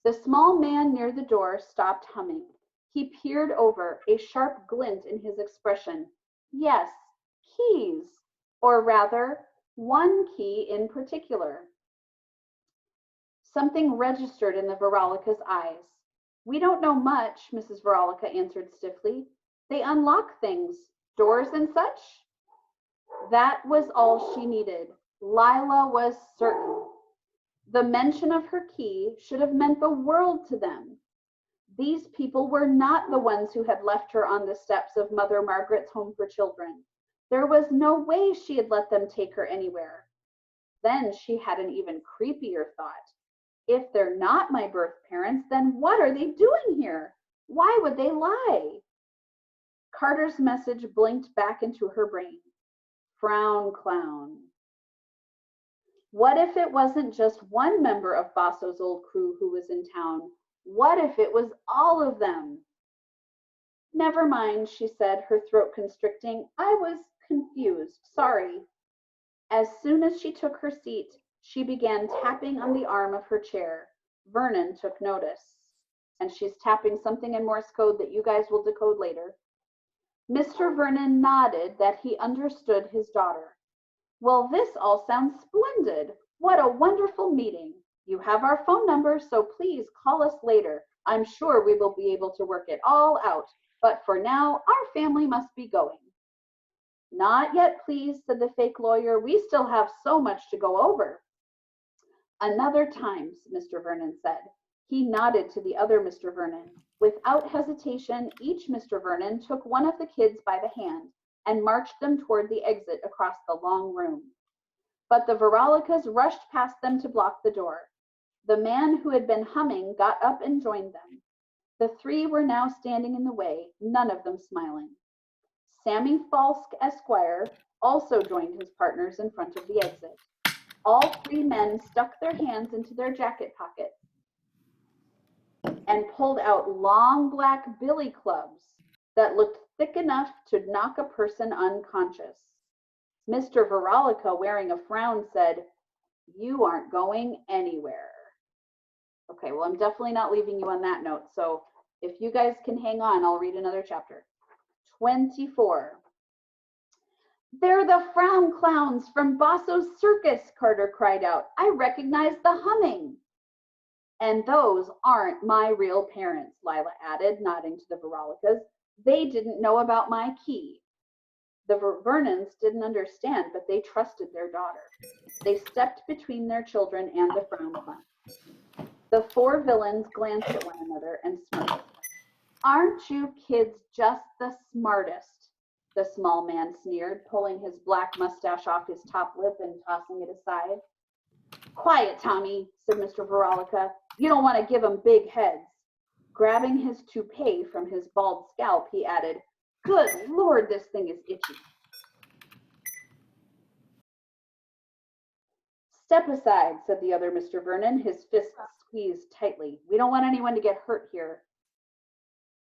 The small man near the door stopped humming. He peered over, a sharp glint in his expression. Yes, keys, or rather, one key in particular. Something registered in the Verolica's eyes. We don't know much, Mrs. Verolica answered stiffly. They unlock things, doors and such. That was all she needed. Lila was certain. The mention of her key should have meant the world to them. These people were not the ones who had left her on the steps of Mother Margaret's home for children. There was no way she had let them take her anywhere. Then she had an even creepier thought. If they're not my birth parents, then what are they doing here? Why would they lie? Carter's message blinked back into her brain. Frown clown. What if it wasn't just one member of Basso's old crew who was in town? What if it was all of them? Never mind, she said, her throat constricting. I was confused. Sorry. As soon as she took her seat, she began tapping on the arm of her chair. Vernon took notice. And she's tapping something in Morse code that you guys will decode later. Mr. Vernon nodded that he understood his daughter. Well, this all sounds splendid. What a wonderful meeting. You have our phone number, so please call us later. I'm sure we will be able to work it all out. But for now, our family must be going. Not yet, please, said the fake lawyer. We still have so much to go over. Another time, Mr. Vernon said. He nodded to the other Mr. Vernon. Without hesitation, each Mr. Vernon took one of the kids by the hand and marched them toward the exit across the long room. But the Verolicas rushed past them to block the door. The man who had been humming got up and joined them. The three were now standing in the way, none of them smiling. Sammy Falsk, Esquire, also joined his partners in front of the exit. All three men stuck their hands into their jacket pockets and pulled out long black billy clubs that looked thick enough to knock a person unconscious. Mr. Verolica, wearing a frown, said, "You aren't going anywhere." Okay, well, I'm definitely not leaving you on that note. So if you guys can hang on, I'll read another chapter. 24. They're the frown clowns from Basso's circus, Carter cried out. I recognize the humming. And those aren't my real parents, Lila added, nodding to the Verolicas. They didn't know about my key. The Vernons didn't understand, but they trusted their daughter. They stepped between their children and the frown clown. The four villains glanced at one another and smirked. Aren't you kids just the smartest? The small man sneered, pulling his black mustache off his top lip and tossing it aside. Quiet, Tommy, said Mr. Veronica. You don't want to give them big heads. Grabbing his toupee from his bald scalp, he added, Good Lord, this thing is itchy. Step aside, said the other Mr. Vernon, his fists squeezed tightly. We don't want anyone to get hurt here.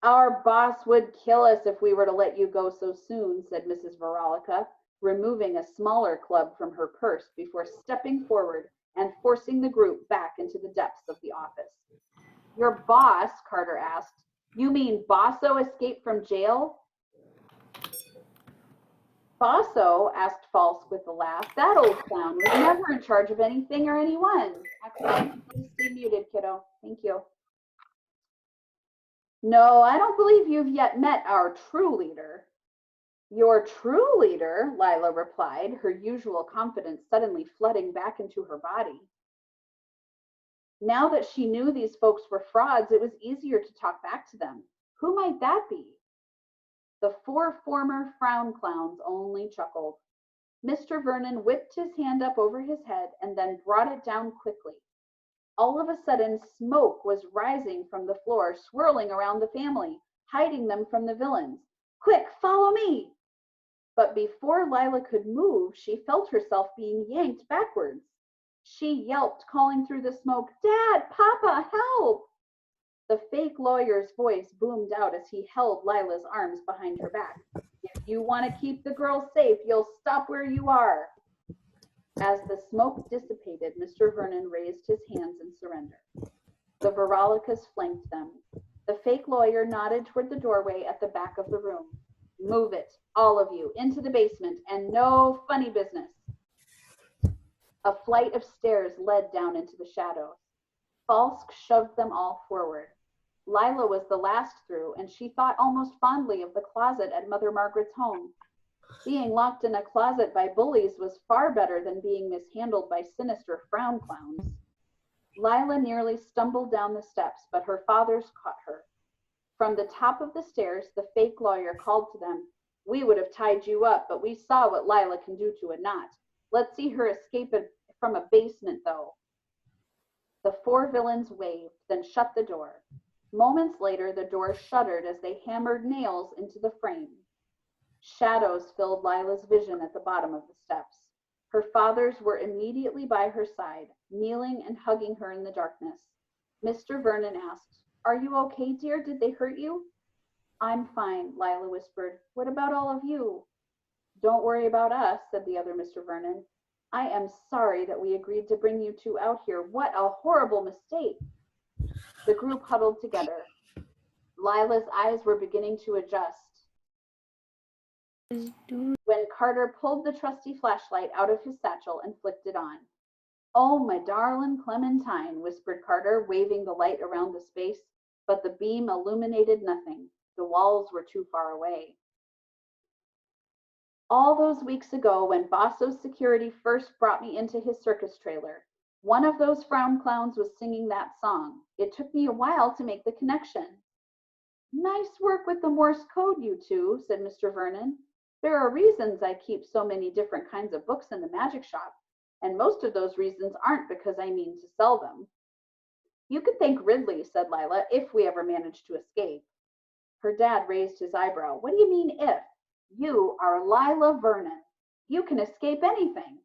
Our boss would kill us if we were to let you go so soon, said Mrs. Veronica, removing a smaller club from her purse before stepping forward and forcing the group back into the depths of the office. Your boss, Carter asked. You mean Basso escaped from jail? Bosso, asked False with a laugh. That old clown was never in charge of anything or anyone. Please stay muted, kiddo. Thank you. No, I don't believe you've yet met our true leader. Your true leader, Lila replied, her usual confidence suddenly flooding back into her body. Now that she knew these folks were frauds, it was easier to talk back to them. Who might that be? The 4 former frown clowns only chuckled. Mr. Vernon whipped his hand up over his head and then brought it down quickly. All of a sudden, smoke was rising from the floor, swirling around the family, hiding them from the villains. Quick, follow me! But before Lila could move, she felt herself being yanked backwards. She yelped, calling through the smoke, Dad, Papa, help! The fake lawyer's voice boomed out as he held Lila's arms behind her back. If you want to keep the girls safe, you'll stop where you are. As the smoke dissipated, Mr. Vernon raised his hands in surrender. The Veronicas flanked them. The fake lawyer nodded toward the doorway at the back of the room. Move it, all of you, into the basement, and no funny business. A flight of stairs led down into the shadows. Falsk shoved them all forward. Lila was the last through, and she thought almost fondly of the closet at Mother Margaret's home. Being locked in a closet by bullies was far better than being mishandled by sinister frown clowns. Lila nearly stumbled down the steps, but her fathers caught her. From the top of the stairs, the fake lawyer called to them, We would have tied you up, but we saw what Lila can do to a knot. Let's see her escape from a basement, though. The 4 villains waved, then shut the door. Moments later, the door shuddered as they hammered nails into the frame. Shadows filled Lila's vision at the bottom of the steps. Her fathers were immediately by her side, kneeling and hugging her in the darkness. Mr. Vernon asked, Are you okay, dear? Did they hurt you? I'm fine, Lila whispered. What about all of you? Don't worry about us, said the other Mr. Vernon. I am sorry that we agreed to bring you 2 out here. What a horrible mistake. The group huddled together. Lila's eyes were beginning to adjust when Carter pulled the trusty flashlight out of his satchel and flicked it on. Oh, my darling Clementine, whispered Carter, waving the light around the space, but the beam illuminated nothing. The walls were too far away. All those weeks ago, when Bosso's security first brought me into his circus trailer, one of those frown clowns was singing that song. It took me a while to make the connection. Nice work with the Morse code, you two, said Mr. Vernon. There are reasons I keep so many different kinds of books in the magic shop, and most of those reasons aren't because I mean to sell them. You could thank Ridley, said Lila, if we ever manage to escape. Her dad raised his eyebrow. What do you mean if? You are Lila Vernon. You can escape anything.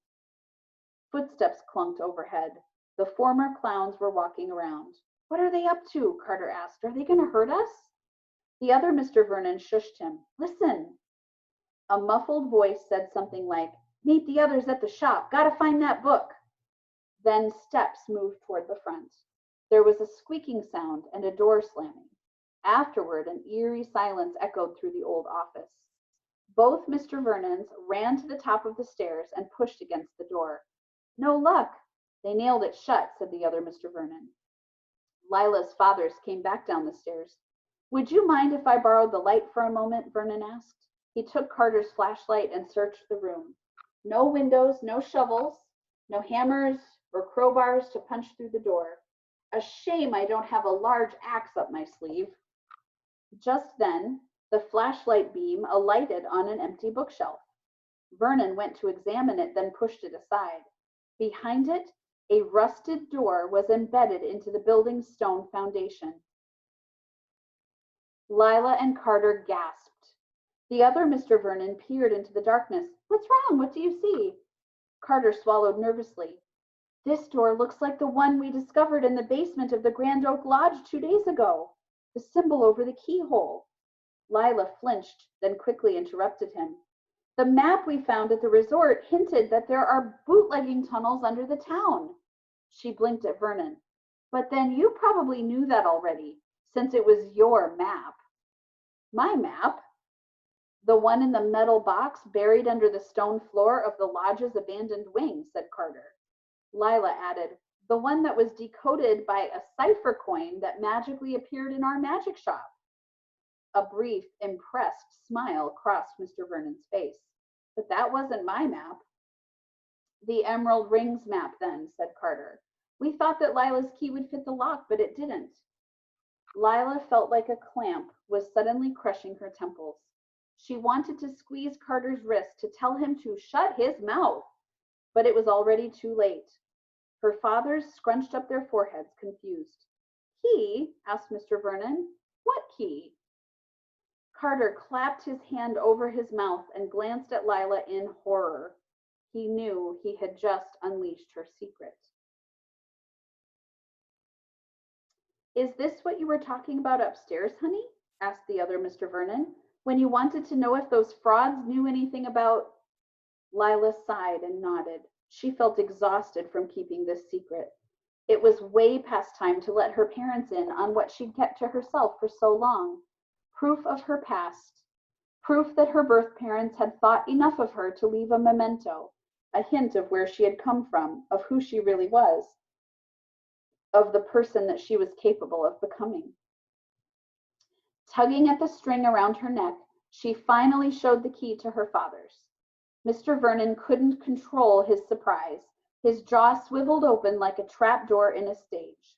Footsteps clunked overhead. The former clowns were walking around. What are they up to? Carter asked. Are they going to hurt us? The other Mr. Vernon shushed him. Listen. A muffled voice said something like, Meet the others at the shop. Gotta find that book. Then steps moved toward the front. There was a squeaking sound and a door slamming. Afterward, an eerie silence echoed through the old office. Both Mr. Vernons ran to the top of the stairs and pushed against the door. No luck. They nailed it shut, said the other Mr. Vernon. Lila's fathers came back down the stairs. Would you mind if I borrowed the light for a moment? Vernon asked. He took Carter's flashlight and searched the room. No windows, no shovels, no hammers or crowbars to punch through the door. A shame I don't have a large axe up my sleeve. Just then, the flashlight beam alighted on an empty bookshelf. Vernon went to examine it, then pushed it aside. Behind it, a rusted door was embedded into the building's stone foundation. Lila and Carter gasped. The other Mr. Vernon peered into the darkness. What's wrong? What do you see? Carter swallowed nervously. This door looks like the one we discovered in the basement of the Grand Oak Lodge 2 days ago. The symbol over the keyhole. Lila flinched, then quickly interrupted him. The map we found at the resort hinted that there are bootlegging tunnels under the town. She blinked at Vernon. But then you probably knew that already, since it was your map. My map? The one in the metal box buried under the stone floor of the lodge's abandoned wing, said Carter. Lila added, the one that was decoded by a cipher coin that magically appeared in our magic shop. A brief, impressed smile crossed Mr. Vernon's face. But that wasn't my map. The Emerald Rings map then, said Carter. We thought that Lila's key would fit the lock, but it didn't. Lila felt like a clamp was suddenly crushing her temples. She wanted to squeeze Carter's wrist to tell him to shut his mouth, but it was already too late. Her fathers scrunched up their foreheads, confused. Key? Asked Mr. Vernon. What key? Carter clapped his hand over his mouth and glanced at Lila in horror. He knew he had just unleashed her secret. Is this what you were talking about upstairs, honey? Asked the other Mr. Vernon, when you wanted to know if those frauds knew anything about... Lila sighed and nodded. She felt exhausted from keeping this secret. It was way past time to let her parents in on what she'd kept to herself for so long. Proof of her past. Proof that her birth parents had thought enough of her to leave a memento, a hint of where she had come from, of who she really was, of the person that she was capable of becoming. Tugging at the string around her neck, she finally showed the key to her fathers. Mr. Vernon couldn't control his surprise. His jaw swiveled open like a trap door in a stage.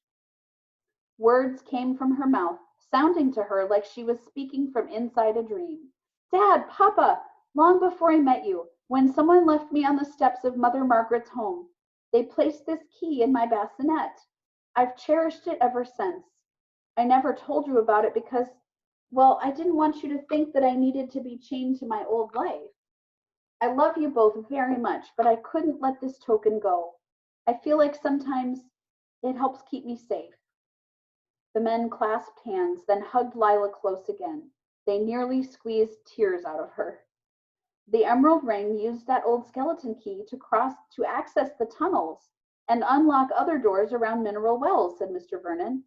Words came from her mouth, sounding to her like she was speaking from inside a dream. Dad, Papa, long before I met you, when someone left me on the steps of Mother Margaret's home, they placed this key in my bassinet. I've cherished it ever since. I never told you about it because, well, I didn't want you to think that I needed to be chained to my old life. I love you both very much, but I couldn't let this token go. I feel like sometimes it helps keep me safe. The men clasped hands, then hugged Lila close again. They nearly squeezed tears out of her. The emerald ring used that old skeleton key to access the tunnels and unlock other doors around Mineral Wells, said Mr. Vernon.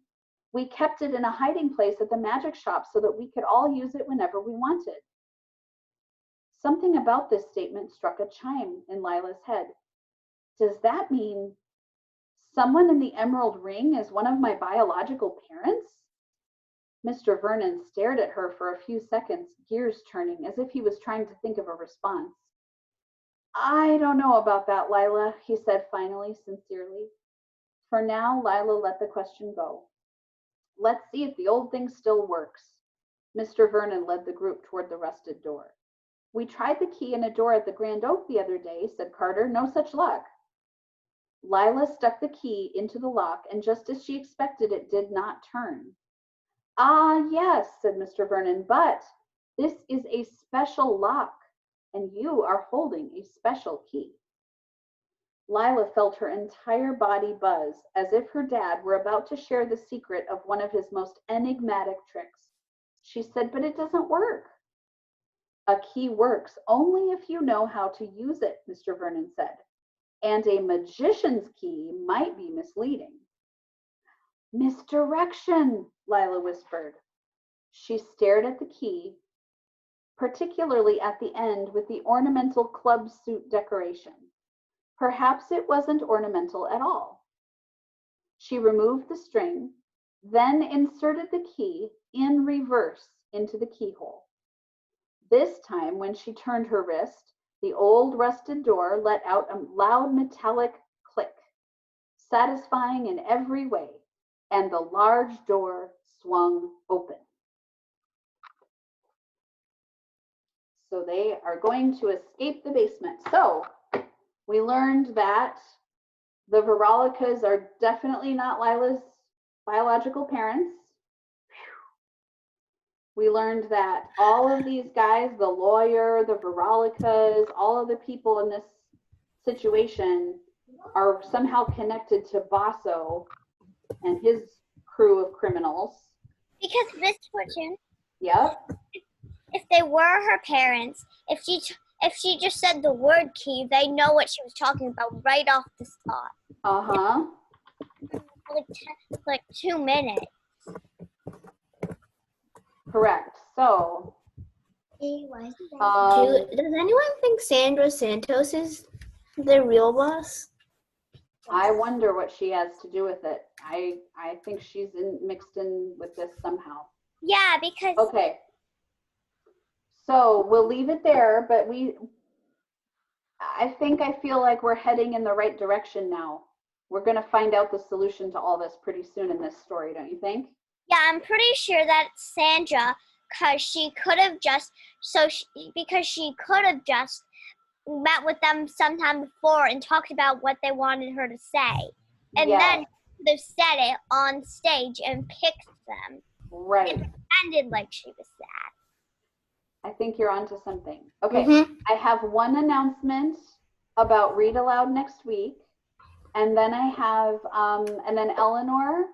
We kept it in a hiding place at the magic shop so that we could all use it whenever we wanted. Something about this statement struck a chime in Lila's head. Does that mean someone in the emerald ring is one of my biological parents? Mr. Vernon stared at her for a few seconds, gears turning, as if he was trying to think of a response. I don't know about that, Lila, he said finally, sincerely. For now, Lila let the question go. Let's see if the old thing still works. Mr. Vernon led the group toward the rusted door. We tried the key in a door at the Grand Oak the other day, said Carter. No such luck. Lila stuck the key into the lock, and just as she expected, it did not turn. Ah, yes, said Mr. Vernon, but this is a special lock, and you are holding a special key. Lila felt her entire body buzz, as if her dad were about to share the secret of one of his most enigmatic tricks. She said, but it doesn't work. A key works only if you know how to use it, Mr. Vernon said, and a magician's key might be misleading. Misdirection, Lila whispered. She stared at the key, particularly at the end with the ornamental club suit decoration. Perhaps it wasn't ornamental at all. She removed the string, then inserted the key in reverse into the keyhole. This time, when she turned her wrist, the old rusted door let out a loud metallic click, satisfying in every way, and the large door swung open. So they are going to escape the basement. So we learned that the Veronicas are definitely not Lila's biological parents. We learned that all of these guys, the lawyer, the Veronicas, all of the people in this situation are somehow connected to Basso and his crew of criminals. Because Miss Fortune, Yep. if they were her parents, if she just said the word key, they know what she was talking about right off the spot. Uh-huh. Like 2 minutes. Correct. So Does anyone think Sandra Santos is the real boss? I wonder what she has to do with it. I think she's mixed in with this somehow. Yeah, because Okay. So we'll leave it there, but I feel like we're heading in the right direction now. We're going to find out the solution to all this pretty soon in this story, don't you think? yeah, I'm pretty sure that Sandra, because she could have just met with them sometime before and talked about what they wanted her to say, and Yes. then could have said it on stage and picked them. Right. It pretended like she was sad. I think you're onto something. Okay. Mhm. I have one announcement about Read Aloud next week. And then I have, and then Eleanor.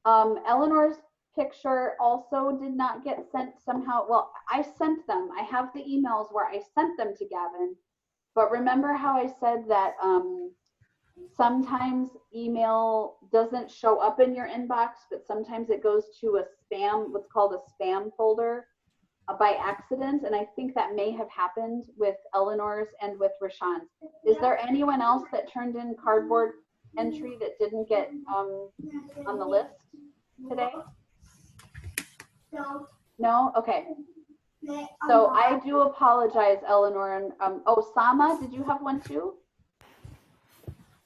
Eleanor's picture also did not get sent somehow. Well, I sent them. I have the emails where I sent them to Gavin. But remember how I said that sometimes email doesn't show up in your inbox, but sometimes it goes to a spam, what's called a spam folder by accident. And I think that may have happened with Eleanor's and with Rashawn's. Is there anyone else that turned in cardboard entry that didn't get on the list today? No? Okay. So I do apologize, Eleanor. And oh, Sama, did you have one too?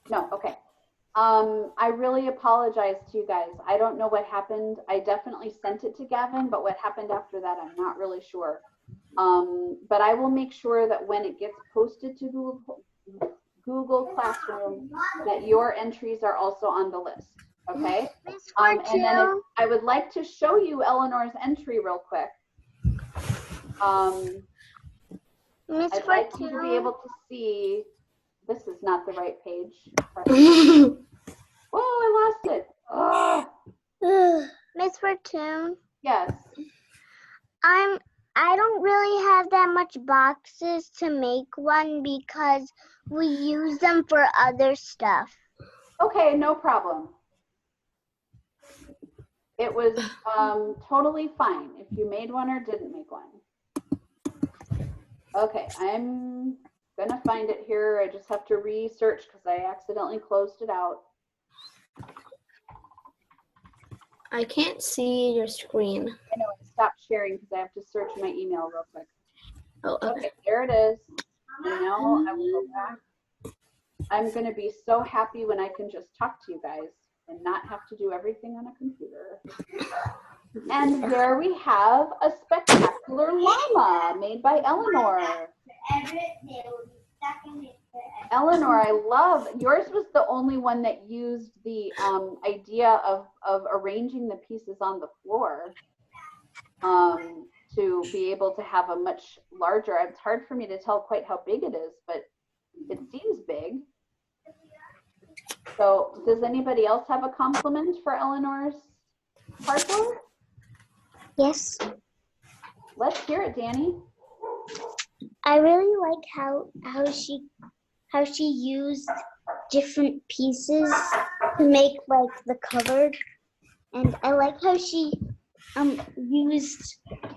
No, okay. I really apologize to you guys. I don't know what happened. I definitely sent it to Gavin, but what happened after that, I'm not really sure. But I will make sure that when it gets posted to Google Classroom, that your entries are also on the list, okay? And then I would like to show you Eleanor's entry real quick. I'd like you to be able to see, this is not the right page. Oh, I lost it. Oh. Miss Fortune, Yes. I don't really have that much boxes to make one because we use them for other stuff. Okay, no problem. It was totally fine if you made one or didn't make one. Okay, I'm gonna find it here. I just have to research because I accidentally closed it out. I can't see your screen. I know, I stopped sharing because I have to search my email real quick. Oh, okay. Okay, there it is. And now I will go back. I'm gonna be so happy when I can just talk to you guys and not have to do everything on a computer. And there we have a spectacular llama made by Eleanor. Eleanor, I love, yours was the only one that used the idea of arranging the pieces on the floor to be able to have a much larger, it's hard for me to tell quite how big it is, but it seems big. So does anybody else have a compliment for Eleanor's cardboard? Yes. Let's hear it, Danny. I really like how she used different pieces to make like the cupboard, and I like how she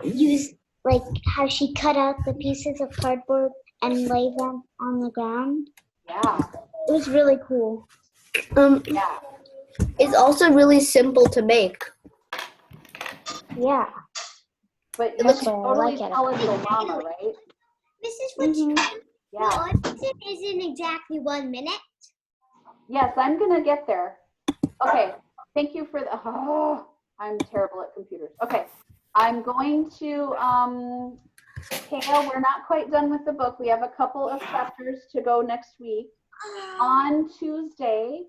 used like how she cut out the pieces of cardboard and lay them on the ground. Yeah. It was really cool. Yeah. It's also really simple to make. Yeah. But It you looks can like totally it. tell it's a llama, right? Mrs. Yeah. It is in exactly 1 minute. Yes, I'm gonna get there. Okay, thank you for the, oh, I'm terrible at computers. Okay, I'm going to, Kayla, we're not quite done with the book. We have a couple of chapters to go next week. On Tuesday,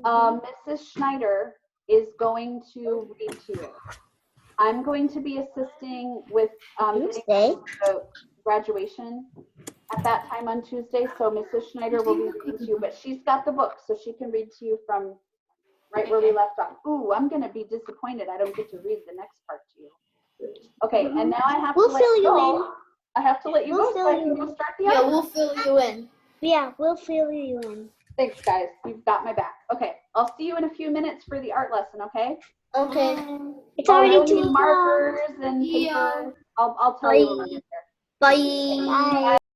Mrs. Schneider is going to read to you. I'm going to be assisting with Tuesday? the graduation at that time on Tuesday, so Mrs. Schneider will be reading to you, but she's got the book, so she can read to you from right where we left off. Ooh, I'm gonna be disappointed I don't get to read the next part to you. Okay, and now I have to let you go. I have to let you go so I can go start the other. we'll fill you in. Yeah, we'll fill you in. Thanks, guys. You've got my back. Okay, I'll see you in a few minutes for the art lesson, okay? Okay. It's Oh, already you'll 2 need o'clock. markers and Yeah. paper. I'll tell you when I get there. Bye. Bye.